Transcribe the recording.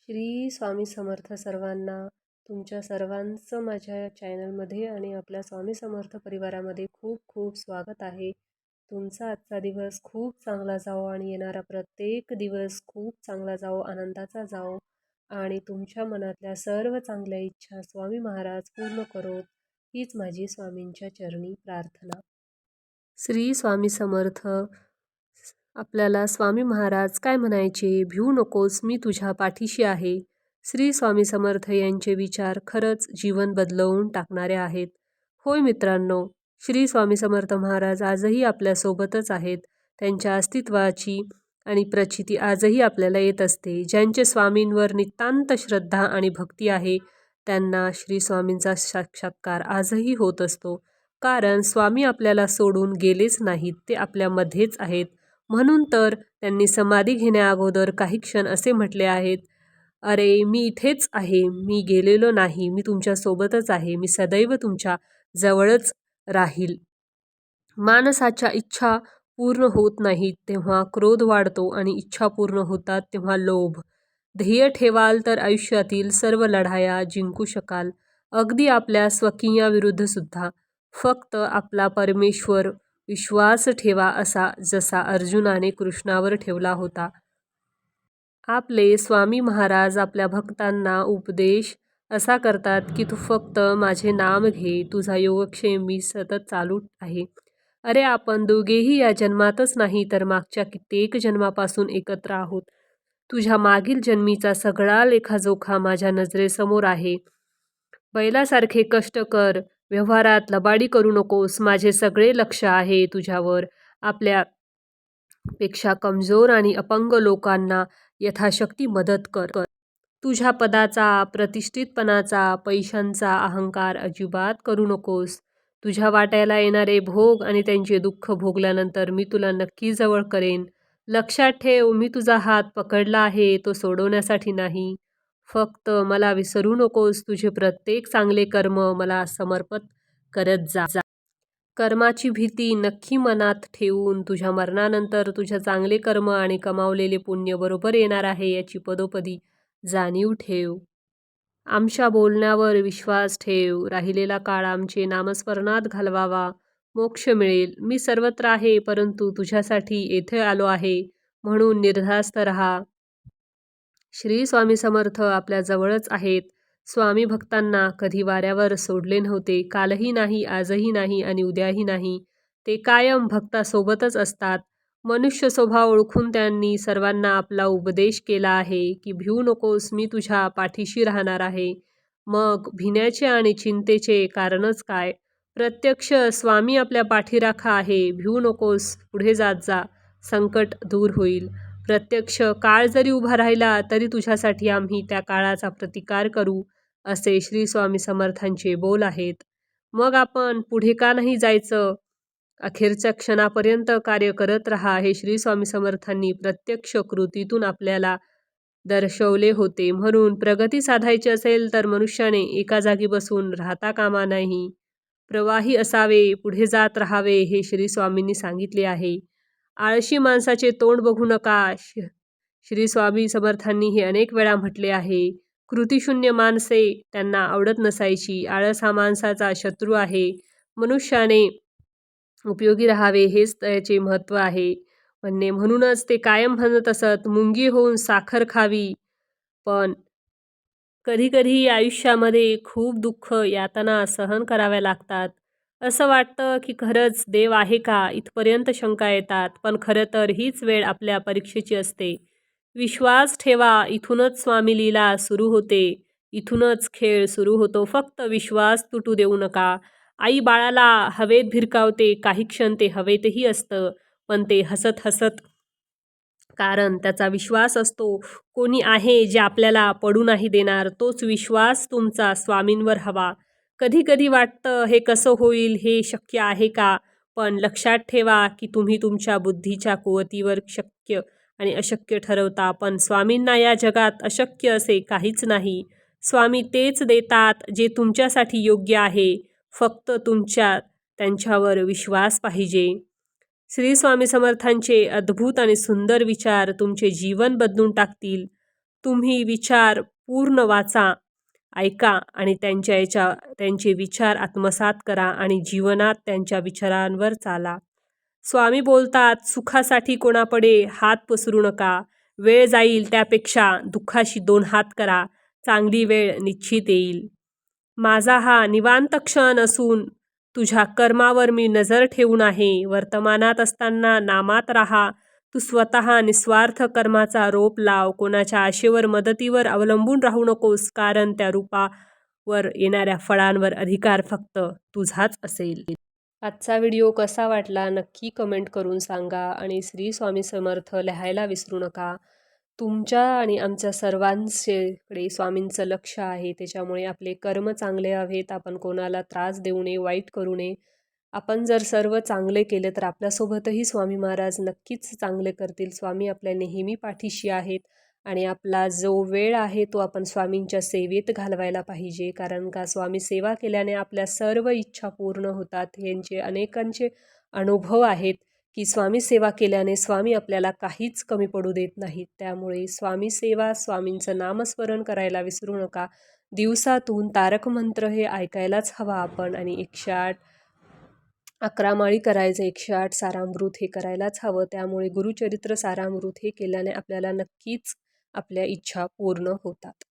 श्री स्वामी समर्थ सर्वांना. तुमच्या सर्वांचं माझ्या चॅनलमध्ये आणि आपल्या स्वामी समर्थ परिवारामध्ये खूप खूप स्वागत आहे. तुमचा आजचा दिवस खूप चांगला जाओ आणि येणारा प्रत्येक दिवस खूप चांगला जाओ, आनंदाचा जाओ आणि तुमच्या मनातल्या सर्व चांगल्या इच्छा स्वामी महाराज पूर्ण करोत, हीच माझी स्वामींच्या चरणी प्रार्थना. श्री स्वामी समर्थ. आपल्याला स्वामी महाराज काय म्हणायचे? भिवू नकोस, मी तुझ्या पाठीशी आहे. श्री स्वामी समर्थ यांचे विचार खरंच जीवन बदलवून टाकणारे आहेत. होय मित्रांनो, श्री स्वामी समर्थ महाराज आजही आपल्यासोबतच आहेत. त्यांच्या अस्तित्वाची आणि प्रचिती आजही आपल्याला येत असते. ज्यांचे स्वामींवर नितांत श्रद्धा आणि भक्ती आहे त्यांना श्री स्वामींचा साक्षात्कार आजही होत असतो. कारण स्वामी आपल्याला सोडून गेलेच नाहीत, ते आपल्यामध्येच आहेत. म्हणून तर त्यांनी समाधी घेण्याअगोदर काही क्षण असे म्हटले आहेत, अरे मी इथेच आहे, मी गेलेलो नाही, मी तुमच्यासोबतच आहे, मी सदैव तुमच्या जवळच राहील. माणसाच्या इच्छा पूर्ण होत नाहीत तेव्हा क्रोध वाढतो आणि इच्छा पूर्ण होतात तेव्हा लोभ. ध्येय ठेवाल तर आयुष्यातील सर्व लढाया जिंकू शकाल, अगदी आपल्या स्वकीयाविरुद्ध सुद्धा. फक्त आपला परमेश्वर विश्वास ठेवा, असा जसा अर्जुनाने कृष्णावर ठेवला होता. आपले स्वामी महाराज आपल्या भक्तांना उपदेश असा करतात की तू फक्त माझे नाम घे, तुझा योगक्षेम मी सतत चालू आहे. अरे आपण दोघेही या जन्मातच नाही तर मागच्या कित्येक जन्मापासून एकत्र आहोत. तुझ्या मागील जन्मीचा सगळा लेखाजोखा माझ्या नजरेसमोर आहे. बैलासारखे कष्ट कर, व्यवहारात लबाडी करू नकोस, माझे सगळे लक्ष आहे तुझ्यावर. आपल्या पेक्षा कमजोर आणि अपंग लोकांना यथाशक्ती मदत कर. तुझ्या पदाचा, प्रतिष्ठितपणाचा, पैशांचा अहंकार अजिबात करू नकोस. तुझ्या वाट्याला येणारे भोग आणि त्यांचे दुःख भोगल्यानंतर मी तुला नक्की जवळ करेन. लक्षात ठेव, मी तुझा हात पकडला आहे तो सोडवण्यासाठी नाही. फक्त मला विसरू नकोस. तुझे प्रत्येक चांगले कर्म मला समर्पित करत जा. कर्माची भीती नक्की मनात ठेवून तुझ्या मरणानंतर तुझ्या चांगले कर्म आणि कमावलेले पुण्य बरोबर येणार आहे याची पदोपदी जाणीव ठेव. आमच्या बोलण्यावर विश्वास ठेव. राहिलेला काळ आमचे नामस्मरणात घालवावा, मोक्ष मिळेल. मी सर्वत्र आहे परंतु तुझ्यासाठी येथे आलो आहे, म्हणून निर्धास्त रहा. श्री स्वामी समर्थ आपल्या जवळच आहेत. स्वामी भक्तांना कधी वाऱ्यावर सोडले नव्हते. कालही नाही, आजही नाही आणि उद्याही नाही. ते कायम भक्तासोबतच असतात. मनुष्य स्वभाव ओळखून त्यांनी सर्वांना आपला उपदेश केला आहे की भिवू नकोस, मी तुझ्या पाठीशी राहणार आहे. मग भिण्याचे आणि चिंतेचे कारणच काय? प्रत्यक्ष स्वामी आपल्या पाठीराखा आहे. भिवू नकोस, पुढे जात जा, संकट दूर होईल. प्रत्यक्ष काळ जरी उभा राहिला तरी तुझ्यासाठी आम्ही त्या काळाचा प्रतिकार करू, असे श्री स्वामी समर्थांचे बोल आहेत. मग आपण पुढे का नाही जायचं? अखेरच्या क्षणापर्यंत कार्य करत राहा, हे श्री स्वामी समर्थांनी प्रत्यक्ष कृतीतून आपल्याला दर्शवले होते. म्हणून प्रगती साधायची असेल तर मनुष्याने एका जागी बसून राहता कामा नाही. प्रवाही असावे, पुढे जात राहावे, हे श्री स्वामींनी सांगितले आहे. आळशी माणसाचे तोंड बघू नका, श्री स्वामी समर्थांनी हे अनेक वेळा म्हटले आहे. कृतिशून्य माणसे त्यांना आवडत नसायची. आळस हा माणसाचा शत्रू आहे. मनुष्याने उपयोगी राहावे हेच त्याचे महत्त्व आहे म्हणणे. म्हणूनच ते कायम म्हणत असत, मुंगी होऊन साखर खावी. पण कधीकधी आयुष्यामध्ये खूप दुःख, यातना सहन कराव्या लागतात. असं वाटतं की खरंच देव आहे का, इथपर्यंत शंका येतात. पण खरं तर हीच वेळ आपल्या परीक्षेची असते. विश्वास ठेवा, इथूनच स्वामी लीला सुरू होते, इथूनच खेळ सुरू होतो. फक्त विश्वास तुटू देऊ नका. आई बाळाला हवेत भिरकावते, काही क्षण ते हवेतही असतं, पण ते हसत हसत, कारण त्याचा विश्वास असतो कोणी आहे जे आपल्याला पडू नाही देणार. तोच विश्वास तुमचा स्वामींवर हवा. कधी कधी वाटतं हे कसं होईल, हे शक्य आहे का? पण लक्षात ठेवा की तुम्ही तुमच्या बुद्धीच्या कुवतीवर शक्य आणि अशक्य ठरवता. पण स्वामींना या जगात अशक्य असे काहीच नाही. स्वामी तेच देतात जे तुमच्यासाठी योग्य आहे. फक्त तुमच्या त्यांच्यावर विश्वास पाहिजे. श्री स्वामी समर्थांचे अद्भुत आणि सुंदर विचार तुमचे जीवन बदलून टाकतील. तुम्ही विचार पूर्ण वाचा, ऐका आणि त्यांचे विचार आत्मसात करा आणि जीवनात त्यांच्या विचारांवर चाला. स्वामी बोलतात, सुखासाठी कोणापुढे हात पसरू नका. वेळ जाईल त्यापेक्षा दुःखाशी 2 हात करा. चांगली वेळ निश्चित येईल. माझा हा निवांत क्षण असून तुझ्या कर्मावर मी नजर ठेवून आहे. वर्तमानात असताना नामात राहा. तू स्वतः निस्वार्थ कर्माचा रोप लाव. कोणाच्या आशेवर मदतीवर अवलंबून राहू नकोस, कारण त्या रूपावर येणाऱ्या फळांवर अधिकार फक्त तुझाच असेल. आजचा व्हिडिओ कसा वाटला नक्की कमेंट करून सांगा आणि श्री स्वामी समर्थ लिहायला विसरू नका. तुमच्या आणि आमच्या सर्वांकडे स्वामींचं लक्ष आहे, त्याच्यामुळे आपले कर्म चांगले हवेत. आपण कोणाला त्रास देऊ नये, वाईट करू नये. आपण जर सर्व चांगले केले तर आपल्यासोबतही स्वामी महाराज नक्कीच चांगले करतील. स्वामी आपल्या नेहमी पाठीशी आहेत आणि आपला जो वेळ आहे तो आपण स्वामींच्या सेवेत घालवायला पाहिजे. कारण का स्वामी सेवा केल्याने आपल्या सर्व इच्छा पूर्ण होतात. यांचे अनेकांचे अनुभव आहेत की स्वामी सेवा केल्याने स्वामी आपल्याला काहीच कमी पडू देत नाहीत. त्यामुळे स्वामी सेवा, स्वामींचं नामस्मरण करायला विसरू नका. दिवसातून तारक मंत्र हे ऐकायलाच हवा आपण आणि 108 11 माळी करायचं, 108 सारामृत हे करायलाच हवं. त्यामुळे गुरुचरित्र सारामृत हे केल्याने आपल्याला नक्कीच आपल्या इच्छा पूर्ण होतात.